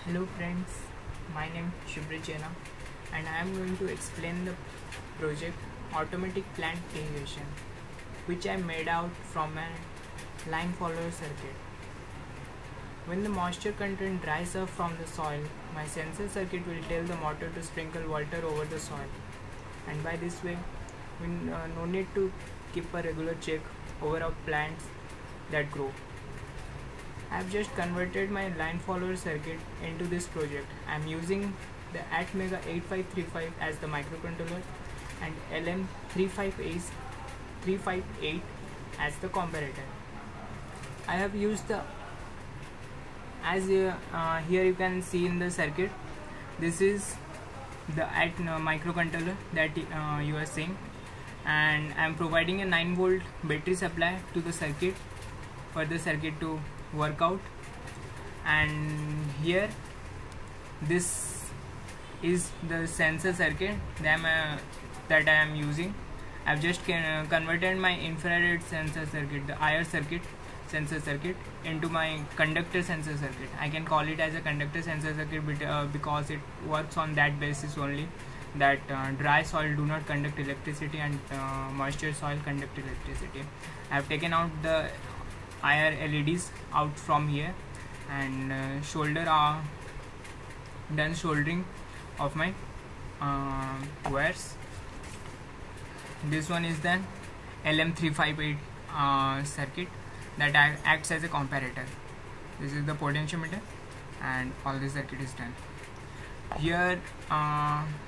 Hello friends, my name is Shubhra Jena and I am going to explain the project Automatic Plant Irrigation, which I made out from a line follower circuit. When the moisture content dries up from the soil, my sensor circuit will tell the motor to sprinkle water over the soil, and by this way we no need to keep a regular check over our plants that grow. I have just converted my line follower circuit into this project. I am using the Atmega 8535 as the microcontroller and LM358 as the comparator. I have used the here you can see in the circuit, this is the microcontroller that you are seeing, and I am providing a 9-volt battery supply to the circuit for the circuit to work out. And here this is the sensor circuit that I am using. I have just converted my infrared sensor circuit, the IR circuit sensor circuit, into my conductor sensor circuit. I can call it as a conductor sensor circuit because it works on that basis only, that dry soil do not conduct electricity and moisture soil conduct electricity. I have taken out the IR LEDs out from here and done soldering of my wires. This one is the LM358 circuit that acts as a comparator. This is the potentiometer and all the circuit is done. Here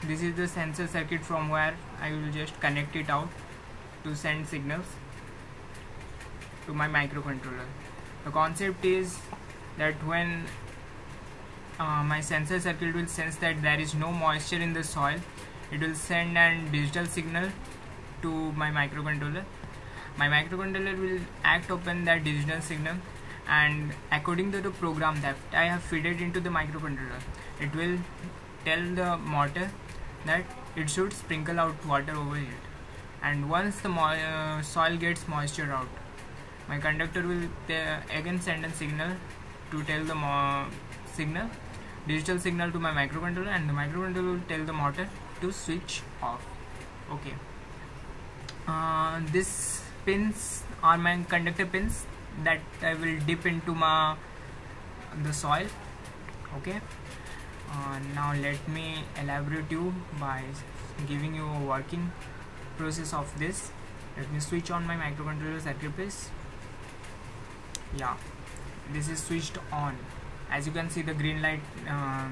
this is the sensor circuit from where I will just connect it out to send signals to my microcontroller. The concept is that when my sensor circuit will sense that there is no moisture in the soil, it will send a digital signal to my microcontroller. My microcontroller will act upon that digital signal, and according to the program that I have fed it into the microcontroller, it will tell the motor that it should sprinkle out water over it. And once the soil gets moisture out, my conductor will again send a signal to tell the digital signal to my microcontroller, and the microcontroller will tell the motor to switch off. Okay. These pins are my conductor pins that I will dip into the soil. Okay. Now let me elaborate you by giving you a working process of this. Let me switch on my microcontroller circuit please. Yeah, this is switched on. As you can see, the green light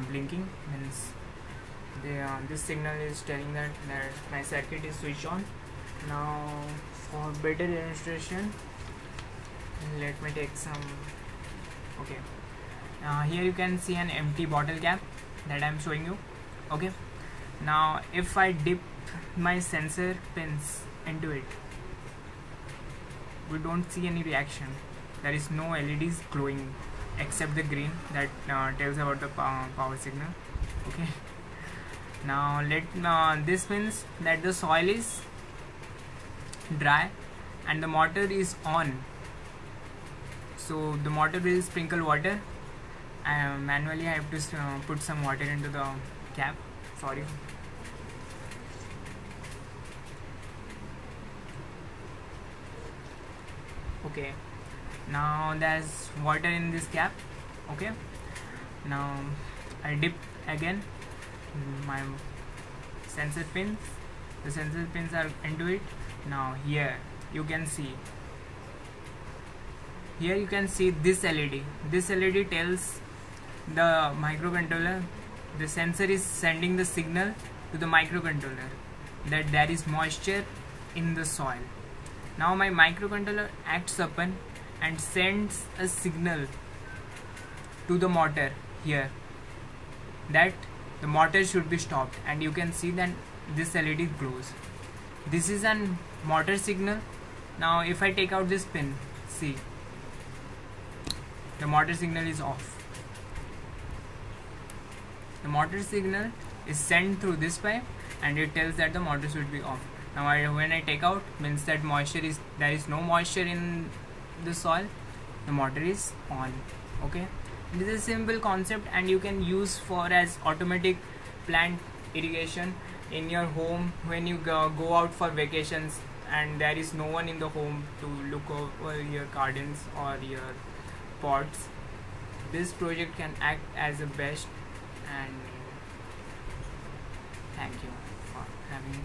blinking means this signal is telling that my circuit is switched on. Now for better illustration, let me take some. Okay, here you can see an empty bottle cap that I am showing you. Okay, now if I dip my sensor pins into it, we don't see any reaction. There is no LEDs glowing except the green that tells about the power signal. Okay, now this means that the soil is dry and the motor is on, so the motor will sprinkle water. Manually I have to put some water into the cap. Sorry. Okay, now there's water in this cap. Okay, now I dip again my sensor pins. The sensor pins are into it. Now here you can see this LED. This LED tells the microcontroller, the sensor is sending the signal to the microcontroller that there is moisture in the soil. Now my microcontroller acts upon and sends a signal to the motor here that the motor should be stopped, and you can see that this LED glows. This is an motor signal. Now if I take out this pin, see, the motor signal is off. The motor signal is sent through this pipe and it tells that the motor should be off. Now when I take out, means that there is no moisture in the soil, the motor is on. Okay, This is a simple concept and you can use for as automatic plant irrigation in your home when you go out for vacations and there is no one in the home to look over your gardens or your pots. This project can act as a best, and thank you for having